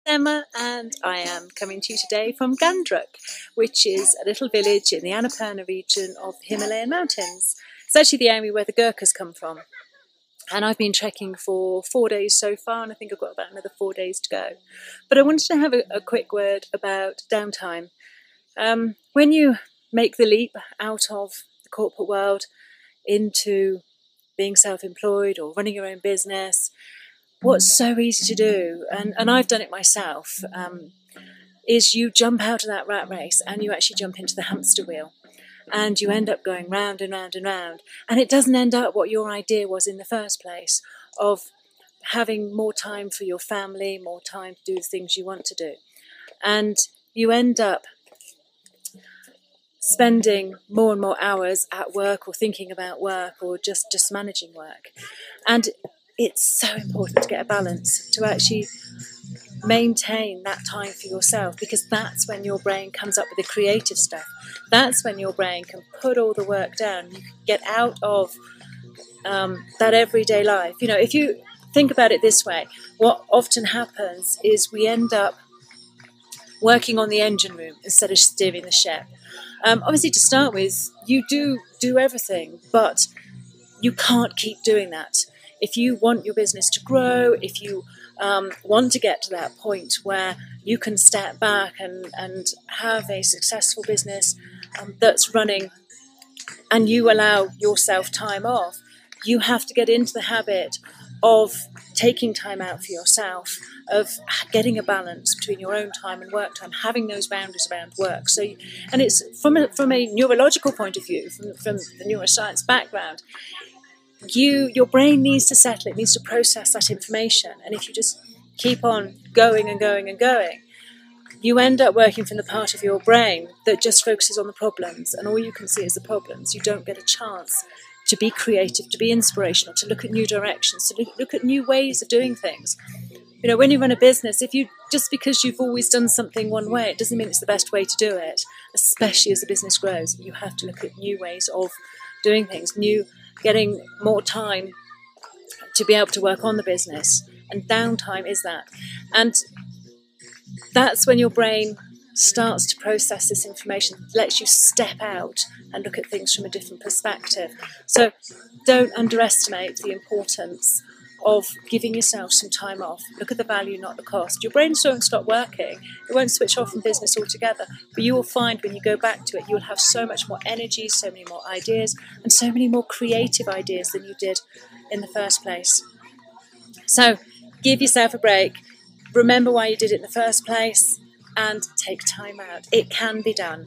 Emma, and I am coming to you today from Gandruk, which is a little village in the Annapurna region of the Himalayan mountains. It's actually the area where the Gurkhas come from. And I've been trekking for 4 days so far, and I think I've got about another 4 days to go. But I wanted to have a quick word about downtime. When you make the leap out of the corporate world into being self-employed or running your own business, what's so easy to do, and I've done it myself, is you jump out of that rat race and you actually jump into the hamster wheel. And you end up going round and round and round. And it doesn't end up what your idea was in the first place of having more time for your family, more time to do the things you want to do. And you end up spending more and more hours at work or thinking about work or just managing work. And it's so important to get a balance, to actually maintain that time for yourself, because that's when your brain comes up with the creative stuff. That's when your brain can put all the work down. You can get out of that everyday life. You know, if you think about it this way, what often happens is we end up working on the engine room instead of steering the ship. Obviously, to start with, you do everything, but you can't keep doing that. If you want your business to grow, if you want to get to that point where you can step back and have a successful business that's running, and you allow yourself time off, you have to get into the habit of taking time out for yourself, of getting a balance between your own time and work time, having those boundaries around work. So, and it's from a neurological point of view, from the neuroscience background, your brain needs to settle, it needs to process that information. And if you just keep on going and going and going, you end up working from the part of your brain that just focuses on the problems, and all you can see is the problems. You don't get a chance to be creative, to be inspirational, to look at new directions, to look at new ways of doing things. You know, when you run a business, just because you've always done something one way, it doesn't mean it's the best way to do it, especially as the business grows. You have to look at new ways of doing things, getting more time to be able to work on the business. And downtime is that. And that's when your brain starts to process this information, lets you step out and look at things from a different perspective. So don't underestimate the importance of giving yourself some time off. Look at the value, not the cost. Your brain won't stop working. It won't switch off from business altogether. But you will find when you go back to it, you'll have so much more energy, so many more ideas, and so many more creative ideas than you did in the first place. So give yourself a break. Remember why you did it in the first place, and take time out. It can be done.